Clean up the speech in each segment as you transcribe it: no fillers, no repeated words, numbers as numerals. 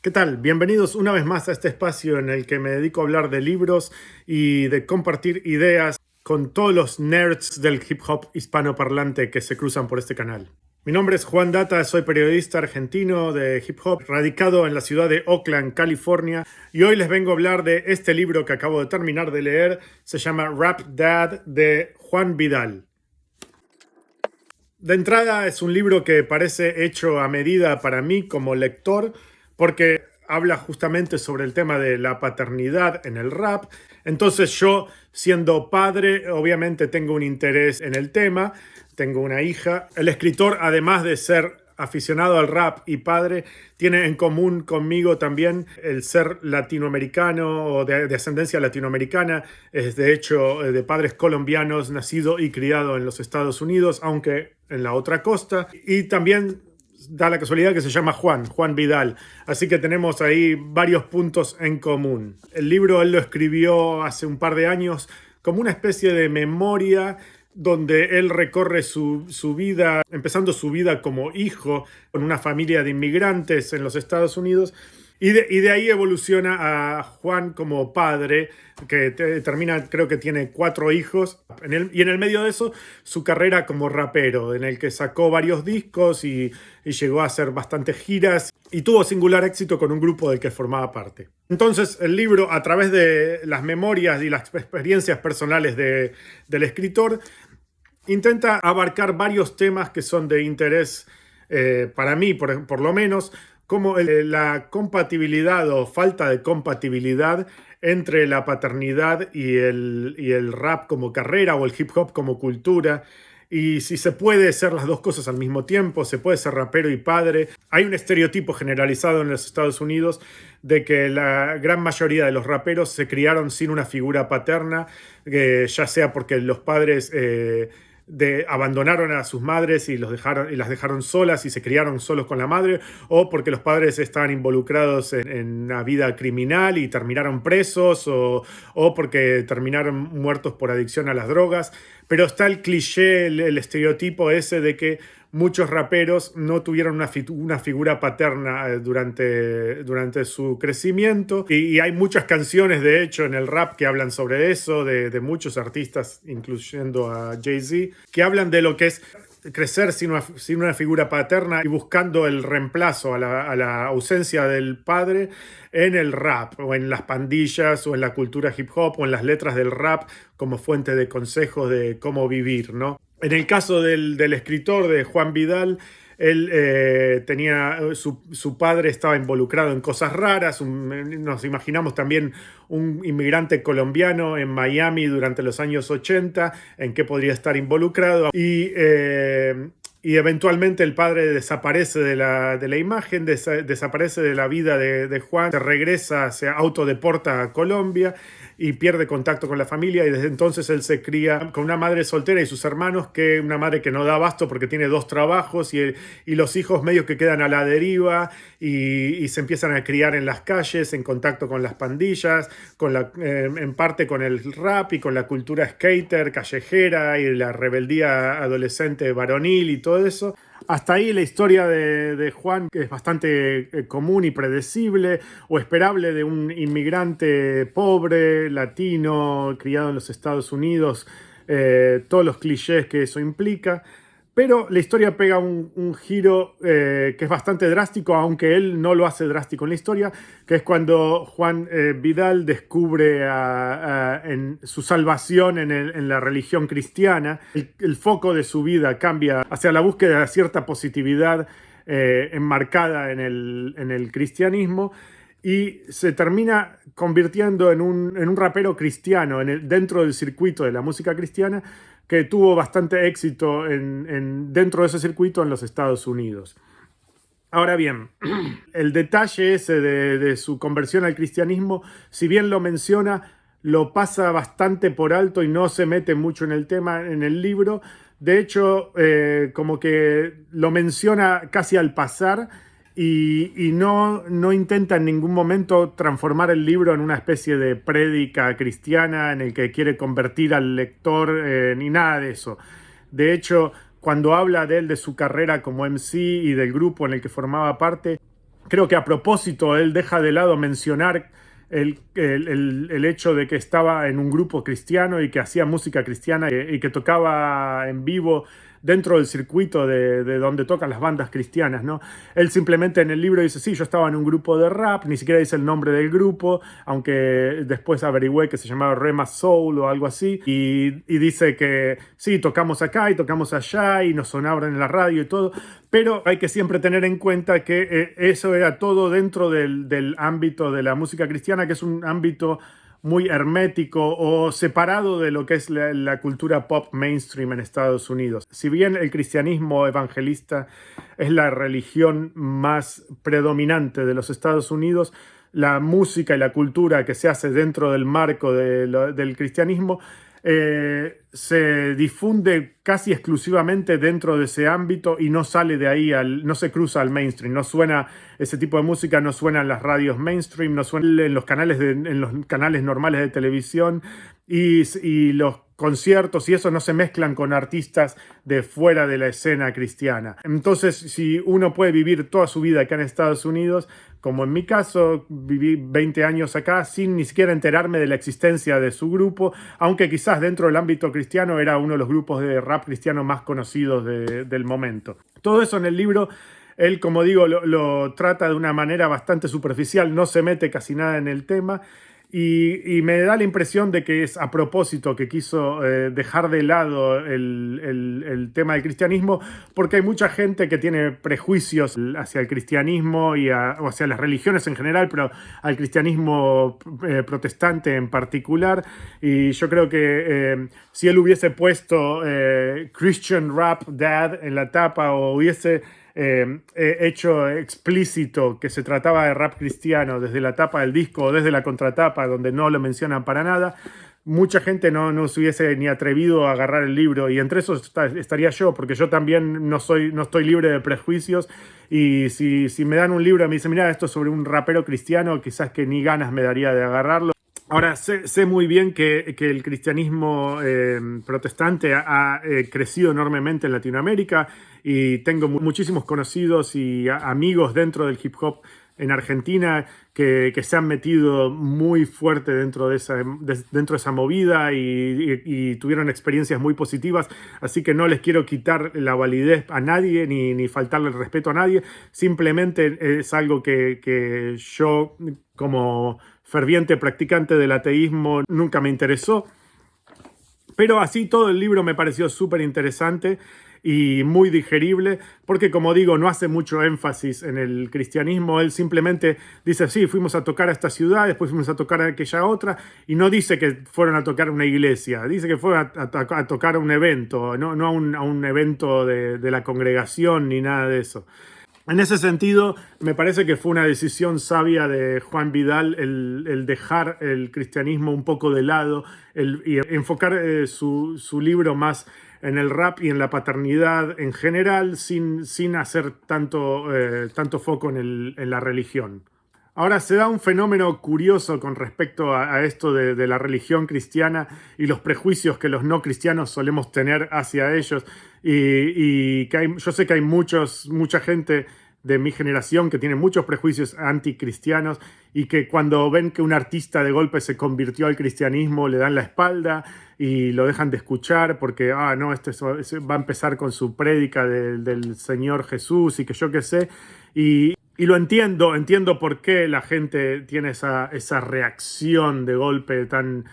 ¿Qué tal? Bienvenidos una vez más a este espacio en el que me dedico a hablar de libros y de compartir ideas con todos los nerds del hip hop hispanoparlante que se cruzan por este canal. Mi nombre es Juan Data, soy periodista argentino de hip hop, radicado en la ciudad de Oakland, California, y hoy les vengo a hablar de este libro que acabo de terminar de leer. Se llama Rap Dad, de Juan Vidal. De entrada es un libro que parece hecho a medida para mí como lector, porque habla justamente sobre el tema de la paternidad en el rap. Entonces yo, siendo padre, obviamente tengo un interés en el tema, tengo una hija. El escritor, además de ser aficionado al rap y padre, tiene en común conmigo también el ser latinoamericano o de ascendencia latinoamericana. Es de hecho de padres colombianos, nacido y criado en los Estados Unidos, aunque en la otra costa. Y también da la casualidad que se llama Juan Vidal. Así que tenemos ahí varios puntos en común. El libro él lo escribió hace un par de años como una especie de memoria donde él recorre su vida, empezando su vida como hijo con una familia de inmigrantes en los Estados Unidos, y de ahí evoluciona a Juan como padre, que termina, creo que tiene 4 hijos, y en el medio de eso su carrera como rapero, en el que sacó varios discos y llegó a hacer bastantes giras, y tuvo singular éxito con un grupo del que formaba parte. Entonces el libro, a través de las memorias y las experiencias personales del escritor, intenta abarcar varios temas que son de interés para mí, por lo menos, como la compatibilidad o falta de compatibilidad entre la paternidad y el rap como carrera o el hip hop como cultura. Y si se puede ser las dos cosas al mismo tiempo, se puede ser rapero y padre. Hay un estereotipo generalizado en los Estados Unidos de que la gran mayoría de los raperos se criaron sin una figura paterna, ya sea porque los padres abandonaron a sus madres y las dejaron solas y se criaron solos con la madre, o porque los padres estaban involucrados en una vida criminal y terminaron presos, o porque terminaron muertos por adicción a las drogas. Pero está el cliché, el estereotipo ese de que muchos raperos no tuvieron una figura paterna durante su crecimiento. Y hay muchas canciones, de hecho, en el rap que hablan sobre eso, de muchos artistas, incluyendo a Jay-Z, que hablan de lo que es crecer sin una figura paterna y buscando el reemplazo a la ausencia del padre en el rap o en las pandillas o en la cultura hip hop o en las letras del rap como fuente de consejos de cómo vivir, ¿no? En el caso del escritor, de Juan Vidal, él su padre estaba involucrado en cosas raras. Nos imaginamos también un inmigrante colombiano en Miami durante los años 80, en qué podría estar involucrado. Y eventualmente el padre desaparece de la imagen, desaparece de la vida de Juan, se regresa, se autodeporta a Colombia y pierde contacto con la familia, y desde entonces él se cría con una madre soltera y sus hermanos, una madre que no da abasto porque tiene 2 trabajos, y los hijos medios que quedan a la deriva y se empiezan a criar en las calles, en contacto con las pandillas, en parte con el rap y con la cultura skater, callejera y la rebeldía adolescente varonil y todo eso. Hasta ahí la historia de Juan, que es bastante común y predecible o esperable, de un inmigrante pobre, latino, criado en los Estados Unidos, todos los clichés que eso implica. Pero la historia pega un giro que es bastante drástico, aunque él no lo hace drástico en la historia, que es cuando Juan Vidal descubre en su salvación en la religión cristiana. El foco de su vida cambia hacia la búsqueda de cierta positividad enmarcada en el cristianismo, y se termina convirtiendo en un rapero cristiano dentro del circuito de la música cristiana, que tuvo bastante éxito dentro de ese circuito en los Estados Unidos. Ahora bien, el detalle ese de su conversión al cristianismo, si bien lo menciona, lo pasa bastante por alto y no se mete mucho en el tema en el libro. De hecho, como que lo menciona casi al pasar, y no intenta en ningún momento transformar el libro en una especie de prédica cristiana en el que quiere convertir al lector, ni nada de eso. De hecho, cuando habla de su carrera como MC y del grupo en el que formaba parte, Creo que a propósito él deja de lado mencionar el hecho de que estaba en un grupo cristiano y que hacía música cristiana y que tocaba en vivo dentro del circuito de donde tocan las bandas cristianas, ¿no? Él simplemente en el libro dice, sí, yo estaba en un grupo de rap, ni siquiera dice el nombre del grupo, aunque después averigüé que se llamaba Rema Soul o algo así, y dice que sí, tocamos acá y tocamos allá y nos sonaban en la radio y todo, pero hay que siempre tener en cuenta que eso era todo dentro del ámbito de la música cristiana, que es un ámbito muy hermético o separado de lo que es la cultura pop mainstream en Estados Unidos. Si bien el cristianismo evangelista es la religión más predominante de los Estados Unidos, la música y la cultura que se hace dentro del marco del cristianismo se difunde casi exclusivamente dentro de ese ámbito y no sale de ahí, no se cruza al mainstream, no suena ese tipo de música, no suena en las radios mainstream, no suena en los canales normales de televisión y los conciertos y eso no se mezclan con artistas de fuera de la escena cristiana. Entonces, si uno puede vivir toda su vida acá en Estados Unidos, como en mi caso, viví 20 años acá sin ni siquiera enterarme de la existencia de su grupo, aunque quizás dentro del ámbito cristiano era uno de los grupos de rap cristiano más conocidos del momento. Todo eso en el libro, él, como digo, lo trata de una manera bastante superficial, no se mete casi nada en el tema. Y me da la impresión de que es a propósito que quiso dejar de lado el tema del cristianismo, porque hay mucha gente que tiene prejuicios hacia el cristianismo o hacia las religiones en general, pero al cristianismo protestante en particular. Y yo creo que si él hubiese puesto Christian Rap Dad en la tapa o hubiese hecho explícito que se trataba de rap cristiano desde la tapa del disco o desde la contratapa donde no lo mencionan para nada, mucha gente no se hubiese ni atrevido a agarrar el libro y entre esos estaría yo, porque yo también no estoy libre de prejuicios y si me dan un libro y me dicen, mira, esto es sobre un rapero cristiano, quizás que ni ganas me daría de agarrarlo. Ahora, sé muy bien que el cristianismo protestante ha crecido enormemente en Latinoamérica y tengo muchísimos conocidos y amigos dentro del hip hop en Argentina que se han metido muy fuerte dentro de esa movida y tuvieron experiencias muy positivas, así que no les quiero quitar la validez a nadie ni faltarle el respeto a nadie, simplemente es algo que yo como ferviente practicante del ateísmo nunca me interesó, pero así todo el libro me pareció súper interesante y muy digerible, porque como digo, no hace mucho énfasis en el cristianismo, él simplemente dice, sí, fuimos a tocar a esta ciudad, después fuimos a tocar a aquella otra, y no dice que fueron a tocar a una iglesia, dice que fueron a tocar a un evento, no a un evento de la congregación ni nada de eso. En ese sentido, me parece que fue una decisión sabia de Juan Vidal el dejar el cristianismo un poco de lado y enfocar su libro más en el rap y en la paternidad en general, sin hacer tanto foco en la religión. Ahora, se da un fenómeno curioso con respecto a esto de la religión cristiana y los prejuicios que los no cristianos solemos tener hacia ellos. Y que yo sé que hay mucha gente de mi generación que tiene muchos prejuicios anticristianos y que cuando ven que un artista de golpe se convirtió al cristianismo le dan la espalda y lo dejan de escuchar porque, no, este va a empezar con su prédica del Señor Jesús y que yo qué sé. Y lo entiendo por qué la gente tiene esa reacción de golpe tan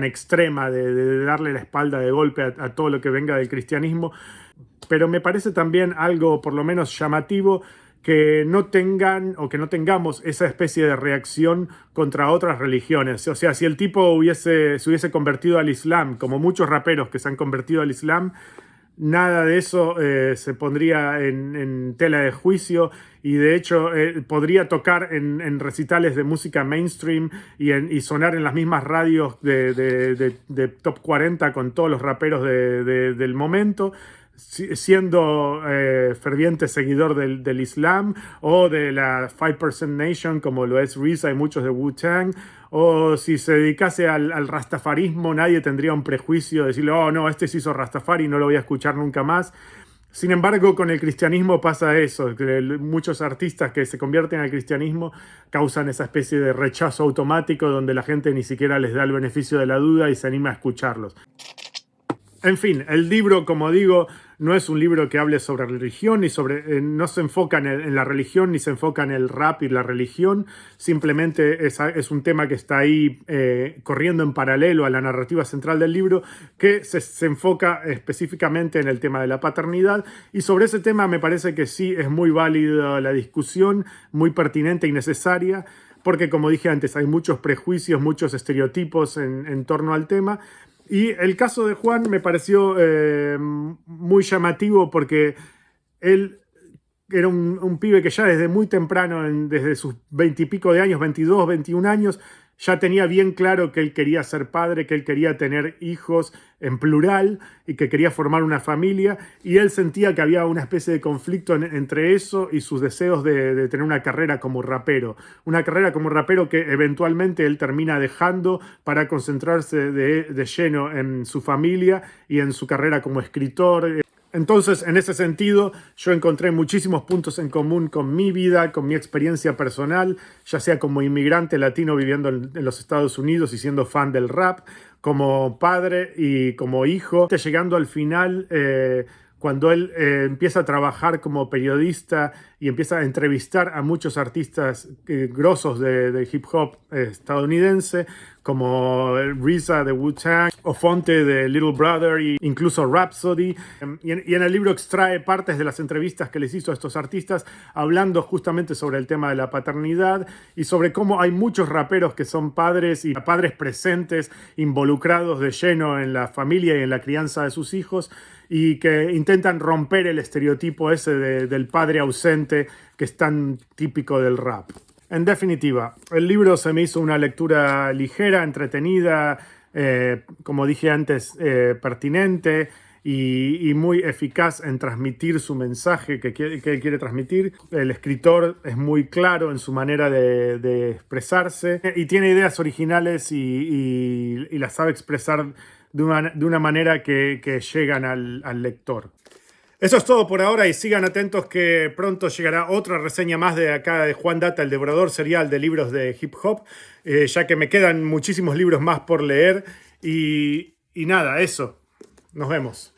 extrema de darle la espalda de golpe a todo lo que venga del cristianismo, pero me parece también algo por lo menos llamativo que no tengamos esa especie de reacción contra otras religiones. O sea, si el tipo se hubiese convertido al Islam, como muchos raperos que se han convertido al Islam, nada de eso se pondría en tela de juicio y de hecho podría tocar en recitales de música mainstream y sonar en las mismas radios de Top 40 con todos los raperos del momento, siendo ferviente seguidor del Islam o de la 5% Nation como lo es RZA y muchos de Wu-Tang, o si se dedicase al rastafarismo nadie tendría un prejuicio de decirle, oh no, este se hizo rastafari y no lo voy a escuchar nunca más. Sin embargo, con el cristianismo pasa eso, que muchos artistas que se convierten al cristianismo causan esa especie de rechazo automático donde la gente ni siquiera les da el beneficio de la duda y se anima a escucharlos. En fin, el libro, como digo, no es un libro que hable sobre religión, ni no se enfoca en la religión, ni se enfoca en el rap y la religión. Simplemente es un tema que está ahí corriendo en paralelo a la narrativa central del libro, que se enfoca específicamente en el tema de la paternidad. Y sobre ese tema me parece que sí es muy válida la discusión, muy pertinente y necesaria, porque como dije antes, hay muchos prejuicios, muchos estereotipos en torno al tema. Y el caso de Juan me pareció muy llamativo porque él era un pibe que ya desde muy temprano, desde sus 20 y pico de años, 22, 21 años, ya tenía bien claro que él quería ser padre, que él quería tener hijos en plural y que quería formar una familia. Y él sentía que había una especie de conflicto entre eso y sus deseos de tener una carrera como rapero. Una carrera como rapero que eventualmente él termina dejando para concentrarse de lleno en su familia y en su carrera como escritor. Entonces, en ese sentido, yo encontré muchísimos puntos en común con mi vida, con mi experiencia personal, ya sea como inmigrante latino viviendo en los Estados Unidos y siendo fan del rap, como padre y como hijo, llegando al final, cuando él empieza a trabajar como periodista y empieza a entrevistar a muchos artistas grosos de hip hop estadounidense, como RZA de Wu-Tang, o Fonte de Little Brother, e incluso Rhapsody. Y en el libro extrae partes de las entrevistas que les hizo a estos artistas, hablando justamente sobre el tema de la paternidad y sobre cómo hay muchos raperos que son padres y padres presentes, involucrados de lleno en la familia y en la crianza de sus hijos, y que intentan romper el estereotipo ese del padre ausente que es tan típico del rap. En definitiva, el libro se me hizo una lectura ligera, entretenida, como dije antes, pertinente y muy eficaz en transmitir su mensaje que quiere transmitir. El escritor es muy claro en su manera de expresarse y tiene ideas originales y las sabe expresar de una manera que llegan al lector. Eso es todo por ahora y sigan atentos que pronto llegará otra reseña más de acá de Juan Data, el devorador serial de libros de hip hop, ya que me quedan muchísimos libros más por leer y nada, eso. Nos vemos.